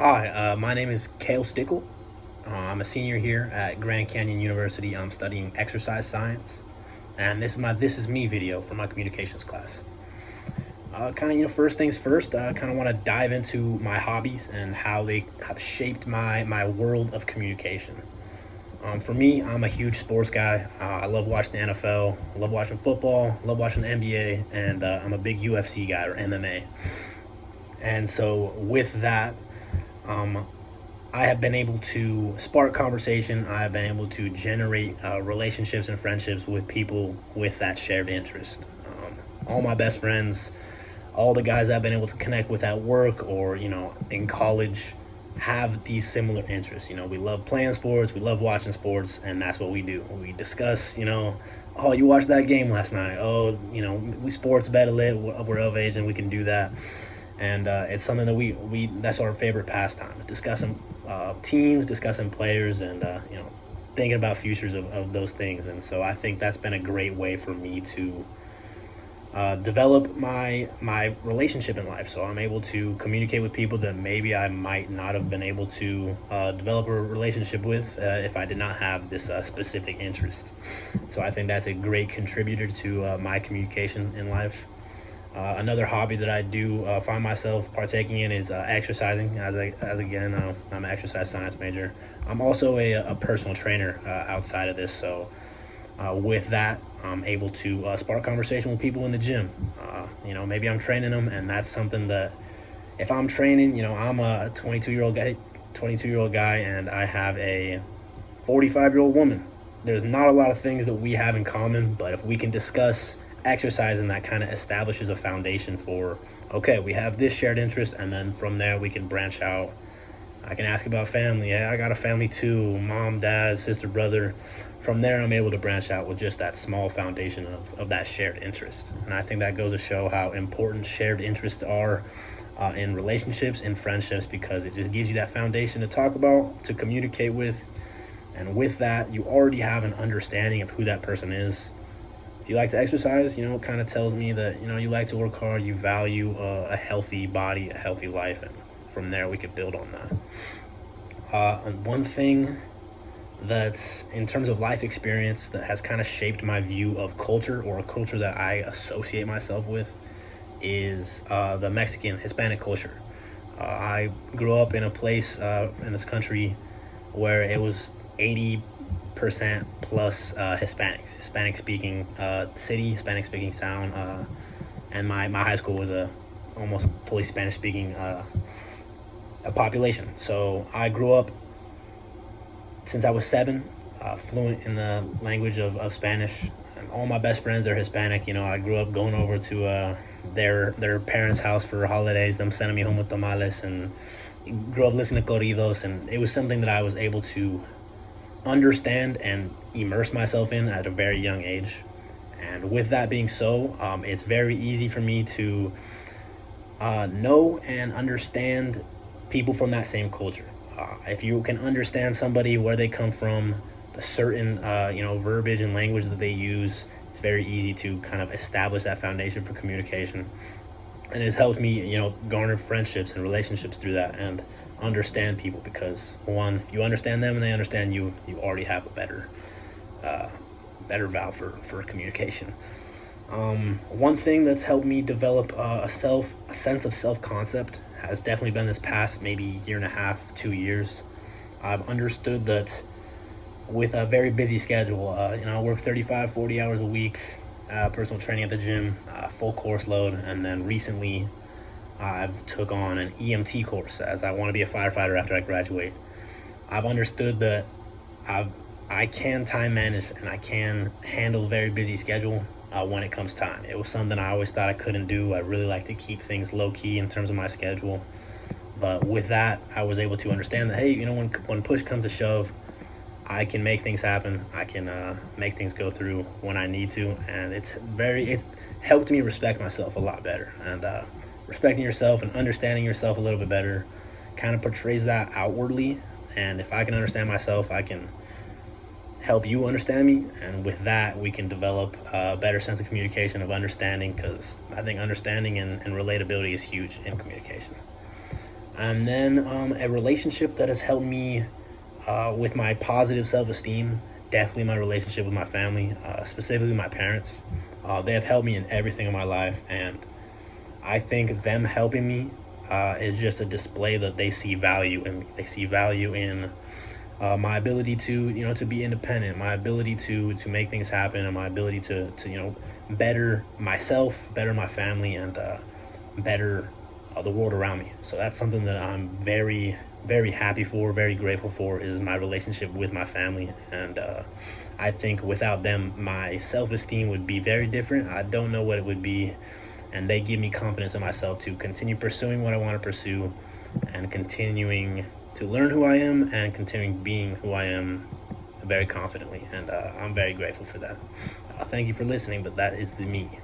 Hi, my name is Kale Stickle. I'm a senior here at Grand Canyon University. I'm studying exercise science, and this is me video for my communications class. First things first. I kind of want to dive into my hobbies and how they have shaped my world of communication. For me, I'm a huge sports guy. I love watching the NFL, love watching football, love watching the NBA, and I'm a big UFC guy or MMA. And so with that, um, I have been able to spark conversation. I have been able to generate relationships and friendships with people with that shared interest. All my best friends, all the guys I've been able to connect with at work or in college, have these similar interests. We love playing sports, we love watching sports, and that's what we do. We discuss. Oh, you watched that game last night. Oh, we sports bet a lit. We're of age and we can do that, and it's something that we that's our favorite pastime, discussing teams, discussing players, and thinking about futures of those things. And so I think that's been a great way for me to develop my relationship in life. So I'm able to communicate with people that maybe I might not have been able to develop a relationship with if I did not have this specific interest. So I think that's a great contributor to my communication in life. Another hobby that I do find myself partaking in is exercising. I'm an exercise science major. I'm also a personal trainer outside of this. So with that, I'm able to spark conversation with people in the gym. Maybe I'm training them, and that's something that if I'm training, I'm a 22-year-old guy, and I have a 45-year-old woman. There's not a lot of things that we have in common, but if we can discuss exercise, and that kind of establishes a foundation for, okay, we have this shared interest, and then from there we can branch out. I can ask about family. Yeah, I got a family too, mom, dad, sister, brother. From there, I'm able to branch out with just that small foundation of that shared interest. And I think that goes to show how important shared interests are in relationships and friendships, because it just gives you that foundation to talk about, to communicate with. And with that, you already have an understanding of who that person is. If you like to exercise, it kind of tells me that, you like to work hard, you value a healthy body, a healthy life, and from there we could build on that. And one thing that, in terms of life experience, that has kind of shaped my view of culture, or a culture that I associate myself with, is the Mexican Hispanic culture. I grew up in a place in this country where it was 80% plus Hispanic speaking city, Hispanic speaking town, and my high school was a almost fully Spanish speaking a population. So I grew up since I was 7, fluent in the language of Spanish. And all my best friends are Hispanic. I grew up going over to their parents' house for holidays, them sending me home with tamales, and grew up listening to corridos, and it was something that I was able to understand and immerse myself in at a very young age. And with that being so, it's very easy for me to know and understand people from that same culture. If you can understand somebody, where they come from, the certain verbiage and language that they use, it's very easy to kind of establish that foundation for communication. And it's helped me, garner friendships and relationships through that, and understand people, because one, if you understand them and they understand you, you already have a better valve for communication. One thing that's helped me develop a sense of self-concept has definitely been this past maybe year and a half, 2 years. I've understood that with a very busy schedule, I work 35, 40 hours a week, personal training at the gym, full course load, and then recently I've took on an EMT course, as I want to be a firefighter after I graduate. I've understood that I can time manage, and I can handle a very busy schedule when it comes time. It was something I always thought I couldn't do. I really like to keep things low key in terms of my schedule. But with that, I was able to understand that, hey, when push comes to shove, I can make things happen. I can make things go through when I need to, and it's helped me respect myself a lot better. And respecting yourself and understanding yourself a little bit better kind of portrays that outwardly. And if I can understand myself, I can help you understand me, and with that we can develop a better sense of communication, of understanding, because I think understanding and relatability is huge in communication. And then a relationship that has helped me with my positive self-esteem, definitely my relationship with my family, specifically my parents. They have helped me in everything in my life, and I think them helping me is just a display that they see value in me. They see value in my ability to, to be independent, my ability to make things happen, and my ability to better myself, better my family, and better the world around me. So that's something that I'm very, very happy for, very grateful for, is my relationship with my family. And I think without them, my self-esteem would be very different. I don't know what it would be. And they give me confidence in myself to continue pursuing what I want to pursue, and continuing to learn who I am, and continuing being who I am very confidently. And I'm very grateful for that. Thank you for listening, but that is the me.